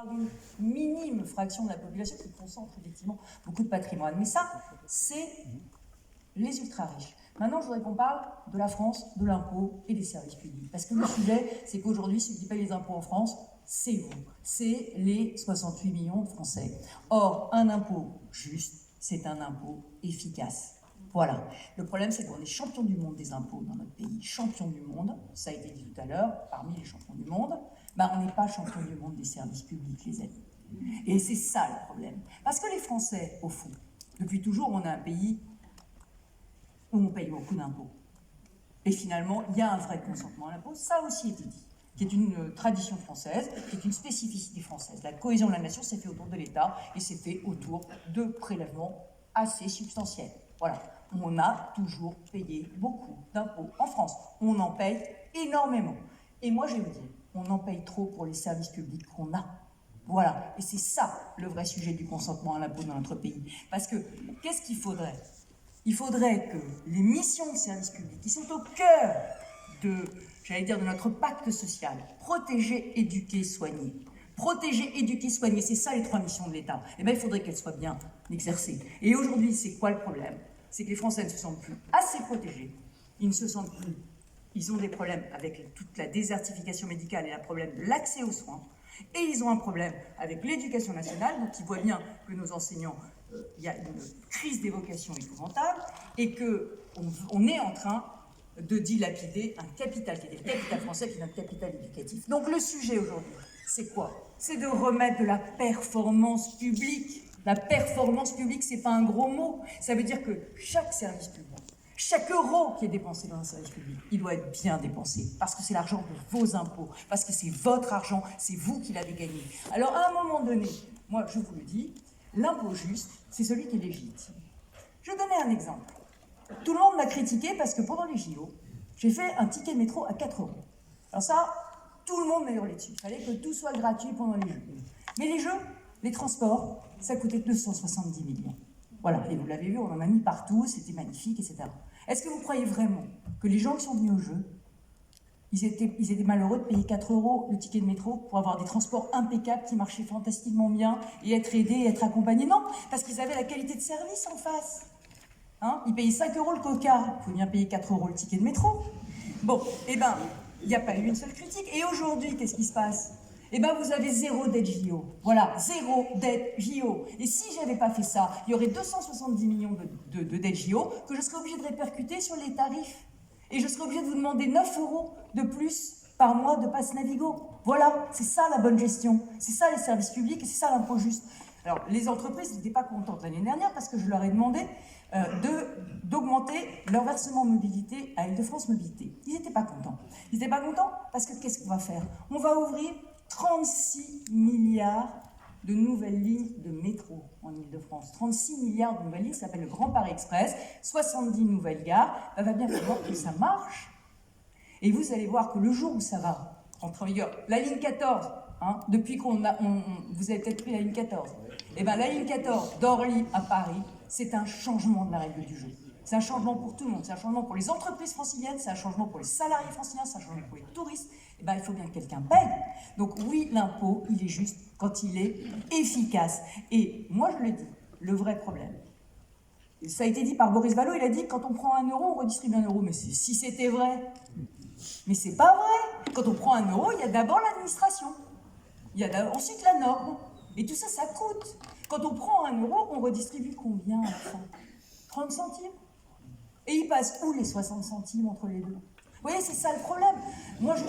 D'une minime fraction de la population qui concentre effectivement beaucoup de patrimoine. Mais ça, c'est les ultra-riches. Maintenant, je voudrais qu'on parle de la France, de l'impôt et des services publics. Parce que le sujet, c'est qu'aujourd'hui, ceux qui payent les impôts en France, c'est vous. C'est les 68 millions de Français. Or, un impôt juste, c'est un impôt efficace. Voilà. Le problème, c'est qu'on est champion du monde des impôts dans notre pays. Champion du monde, ça a été dit tout à l'heure, parmi les champions du monde, on n'est pas champion du monde des services publics, les amis. Et c'est ça le problème. Parce que les Français, au fond, depuis toujours, on a un pays où on paye beaucoup d'impôts. Et finalement, il y a un vrai consentement à l'impôt, ça a aussi été dit, qui est une tradition française, qui est une spécificité française. La cohésion de la nation s'est faite autour de l'État et s'est fait autour de prélèvements assez substantiels. Voilà. On a toujours payé beaucoup d'impôts en France. On en paye énormément. Et moi, je vais vous dire, on en paye trop pour les services publics qu'on a. Voilà. Et c'est ça, le vrai sujet du consentement à l'impôt dans notre pays. Parce que, qu'est-ce qu'il faudrait ? Il faudrait que les missions de services publics, qui sont au cœur de, de notre pacte social, protéger, éduquer, soigner. Protéger, éduquer, soigner, c'est ça les trois missions de l'État. Eh bien, il faudrait qu'elles soient bien exercées. Et aujourd'hui, c'est quoi le problème ? C'est que les Français ne se sentent plus assez protégés. Ils ne se sentent plus. Ils ont des problèmes avec toute la désertification médicale et un problème de l'accès aux soins. Et ils ont un problème avec l'éducation nationale, donc ils voient bien que nos enseignants, il y a une crise des vocations épouvantable et qu'on est en train de dilapider un capital, qui est le capital français, qui est notre capital éducatif. Donc le sujet aujourd'hui, c'est quoi ? C'est de remettre de la performance publique. La performance publique, c'est pas un gros mot. Ça veut dire que chaque service public, chaque euro qui est dépensé dans un service public, il doit être bien dépensé, parce que c'est l'argent de vos impôts, parce que c'est votre argent, c'est vous qui l'avez gagné. Alors à un moment donné, moi je vous le dis, l'impôt juste, c'est celui qui est légitime. Je vais donner un exemple. Tout le monde m'a critiqué parce que pendant les JO, j'ai fait un ticket de métro à 4 euros. Alors ça, tout le monde m'a hurlé dessus. Il fallait que tout soit gratuit pendant les Jeux. Mais les Jeux, les transports, ça coûtait 270 millions. Voilà, et vous l'avez vu, on en a mis partout, c'était magnifique, etc. Est-ce que vous croyez vraiment que les gens qui sont venus au jeu, ils étaient malheureux de payer 4 euros le ticket de métro pour avoir des transports impeccables qui marchaient fantastiquement bien et être aidés et être accompagnés? Non, parce qu'ils avaient la qualité de service en face. Hein, ils payaient 5 euros le coca, il faut bien payer 4 euros le ticket de métro. Bon, eh bien, il n'y a pas eu une seule critique. Et aujourd'hui, qu'est-ce qui se passe ? Eh bien, vous avez zéro dette JO. Voilà, zéro dette JO. Et si je n'avais pas fait ça, il y aurait 270 millions de dettes JO que je serais obligée de répercuter sur les tarifs. Et je serais obligée de vous demander 9 euros de plus par mois de passe Navigo. Voilà, c'est ça la bonne gestion. C'est ça les services publics et c'est ça l'impôt juste. Alors, les entreprises n'étaient pas contentes l'année dernière parce que je leur ai demandé d'augmenter leur versement mobilité à Île-de-France Mobilité. Ils n'étaient pas contents. Ils n'étaient pas contents parce que qu'est-ce qu'on va faire ? On va ouvrir 36 milliards de nouvelles lignes de métro en Île-de-France. 36 milliards de nouvelles lignes, ça s'appelle le Grand Paris Express, 70 nouvelles gares. Va bien falloir que ça marche. Et vous allez voir que le jour où ça va rentrer en vigueur, la ligne 14, hein, depuis vous avez peut-être pris la ligne 14, et bien la ligne 14 d'Orly à Paris, c'est un changement de la règle du jeu. C'est un changement pour tout le monde, c'est un changement pour les entreprises franciliennes, c'est un changement pour les salariés franciliens, c'est un changement pour les touristes. Eh bien, il faut bien que quelqu'un paye. Donc oui, l'impôt, il est juste quand il est efficace. Et moi, je le dis, le vrai problème, ça a été dit par Boris Vallaud, il a dit quand on prend 1 euro, on redistribue 1 euro. Mais si c'était vrai, mais c'est pas vrai. Quand on prend 1 euro, il y a d'abord l'administration, il y a ensuite la norme, et tout ça, ça coûte. Quand on prend 1 euro, on redistribue combien à la fin ? 30 centimes. Et il passe où les 60 centimes entre les deux ? Vous voyez, c'est ça le problème. Moi, je suis